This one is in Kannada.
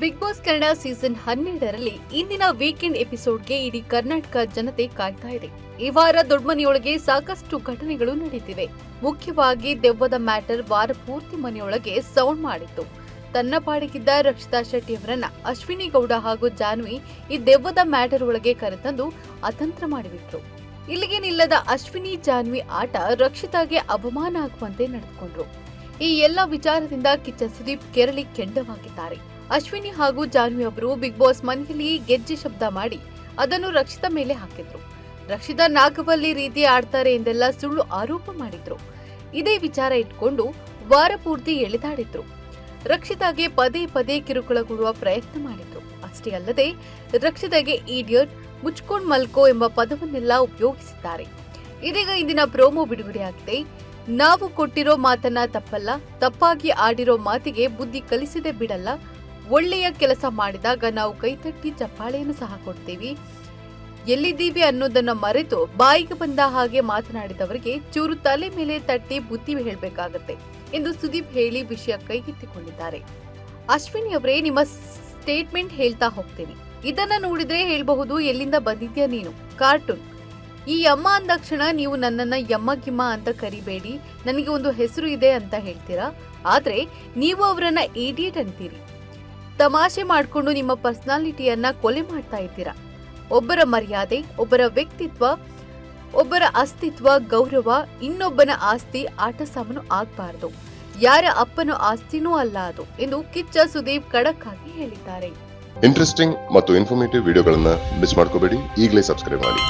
ಬಿಗ್ ಬಾಸ್ ಕನ್ನಡ ಸೀಸನ್ 12ರಲ್ಲಿ ಇಂದಿನ ವೀಕೆಂಡ್ ಎಪಿಸೋಡ್ಗೆ ಇಡೀ ಕರ್ನಾಟಕ ಜನತೆ ಕಾಯ್ತಾ ಇದೆ. ಈ ವಾರ ದೊಡ್ಡಮನೆಯೊಳಗೆ ಸಾಕಷ್ಟು ಘಟನೆಗಳು ನಡೆದಿವೆ. ಮುಖ್ಯವಾಗಿ ದೆವ್ವದ ಮ್ಯಾಟರ್ ವಾರ ಪೂರ್ತಿ ಮನೆಯೊಳಗೆ ಸೌಂಡ್ ಮಾಡಿತ್ತು. ತನ್ನ ಪಾಡಿಗಿದ್ದ ರಕ್ಷಿತಾ ಶೆಟ್ಟಿ ಅವರನ್ನ ಅಶ್ವಿನಿ ಗೌಡ ಹಾಗೂ ಜಾನ್ವಿ ಈ ದೆವ್ವದ ಮ್ಯಾಟರ್ ಒಳಗೆ ಕರೆತಂದು ಅತಂತ್ರ ಮಾಡಿಬಿಟ್ರು. ಇಲ್ಲಿಗೆ ನಿಲ್ಲದ ಅಶ್ವಿನಿ ಜಾನ್ವಿ ಆಟ ರಕ್ಷಿತಾಗೆ ಅವಮಾನ ಆಗುವಂತೆ ನಡೆದುಕೊಂಡ್ರು. ಈ ಎಲ್ಲ ವಿಚಾರದಿಂದ ಕಿಚ್ಚ ಸುದೀಪ್ ಕೆರಳಿ ಕೆಂಡವಾಗಿದ್ದಾರೆ. ಅಶ್ವಿನಿ ಹಾಗೂ ಜಾನ್ವಿ ಅವರು ಬಿಗ್ ಬಾಸ್ ಮನೆಯಲ್ಲಿ ಗೆಜ್ಜೆ ಶಬ್ದ ಮಾಡಿ ಅದನ್ನು ರಕ್ಷಿತಾ ಮೇಲೆ ಹಾಕಿದ್ರು. ರಕ್ಷಿತಾ ನಾಗವಲ್ಲಿ ರೀತಿ ಆಡ್ತಾರೆ ಎಂದೆಲ್ಲ ಸುಳ್ಳು ಆರೋಪ ಮಾಡಿದ್ರು. ಇದೇ ವಿಚಾರ ಇಟ್ಕೊಂಡು ವಾರ ಪೂರ್ತಿ ಎಳೆದಾಡಿದ್ರು. ರಕ್ಷಿತಾಗೆ ಪದೇ ಪದೇ ಕಿರುಕುಳ ಕೊಡುವ ಪ್ರಯತ್ನ ಮಾಡಿದ್ರು. ಅಷ್ಟೇ ಅಲ್ಲದೆ ರಕ್ಷಿತಾಗೆ ಈಡಿಯಟ್, ಮುಚ್ಕೊಂಡ್ ಮಲ್ಕೋ ಎಂಬ ಪದವನ್ನೆಲ್ಲ ಉಪಯೋಗಿಸಿದ್ದಾರೆ. ಇದೀಗ ಇಂದಿನ ಪ್ರೋಮೋ ಬಿಡುಗಡೆಯಾಗಿದೆ. ನಾವು ಕೊಟ್ಟಿರೋ ಮಾತನ್ನ ತಪ್ಪಲ್ಲ, ತಪ್ಪಾಗಿ ಆಡಿರೋ ಮಾತಿಗೆ ಬುದ್ಧಿ ಕಲಿಸದೆ ಬಿಡಲ್ಲ. ಒಳ್ಳೆಯ ಕೆಲಸ ಮಾಡಿದಾಗ ನಾವು ಕೈತಟ್ಟಿ ಚಪ್ಪಾಳೆಯನ್ನು ಸಹ ಕೊಡ್ತೀವಿ. ಎಲ್ಲಿದ್ದೀವಿ ಅನ್ನೋದನ್ನ ಮರೆತು ಬಾಯಿಗೆ ಬಂದ ಹಾಗೆ ಮಾತನಾಡಿದವರಿಗೆ ಚೂರು ತಲೆ ಮೇಲೆ ತಟ್ಟಿ ಬುದ್ಧಿ ಹೇಳಬೇಕಾಗತ್ತೆ ಎಂದು ಸುದೀಪ್ ಹೇಳಿ ವಿಷಯ ಕೈಗೆತ್ತಿಕೊಂಡಿದ್ದಾರೆ. ಅಶ್ವಿನಿ ಅವರೇ, ನಿಮ್ಮ ಸ್ಟೇಟ್ಮೆಂಟ್ ಹೇಳ್ತಾ ಹೋಗ್ತೀನಿ. ಇದನ್ನ ನೋಡಿದ್ರೆ ಹೇಳ್ಬಹುದು, ಎಲ್ಲಿಂದ ಬಂದಿದ್ಯಾ ನೀನು, ಕಾರ್ಟೂನ್. ಈ ಯಮ್ಮ ಅಂದಾಕ್ಷಣ ನೀವು ನನ್ನನ್ನ ಯಮ್ಮ ಗಿಮ್ಮ ಅಂತ ಕರಿಬೇಡಿ, ನನಗೆ ಒಂದು ಹೆಸರು ಇದೆ ಅಂತ ಹೇಳ್ತೀರಾ. ಆದ್ರೆ ನೀವು ಅವರನ್ನ ಇಡಿಯಟ್ ಅಂತೀರಿ. ತಮಾಷೆ ಮಾಡಿಕೊಂಡು ನಿಮ್ಮ ಪರ್ಸನಾಲಿಟಿಯನ್ನ ಕೊಲೆ ಮಾಡ್ತಾ ಇದ್ದೀರಾ. ಒಬ್ಬರ ಮರ್ಯಾದೆ, ಒಬ್ಬರ ವ್ಯಕ್ತಿತ್ವ, ಒಬ್ಬರ ಅಸ್ತಿತ್ವ, ಗೌರವ, ಇನ್ನೊಬ್ಬನ ಆಸ್ತಿ ಆಟ ಸಾಮಾನು ಆಗಬಾರದು. ಯಾರ ಅಪ್ಪನ ಆಸ್ತಿನೂ ಅಲ್ಲ ಅದು ಎಂದು ಕಿಚ್ಚ ಸುದೀಪ್ ಖಡಕ್ ಆಗಿ ಹೇಳಿದ್ದಾರೆ. ಇಂಟ್ರೆಸ್ಟಿಂಗ್ ಮತ್ತು ಇನ್ಫಾರ್ಮೇಟಿವ್ ವಿಡಿಯೋಗಳನ್ನ ಮಿಸ್ ಮಾಡ್ಕೋಬೇಡಿ. ಈಗಲೇ ಸಬ್ಸ್ಕ್ರೈಬ್ ಮಾಡಿ.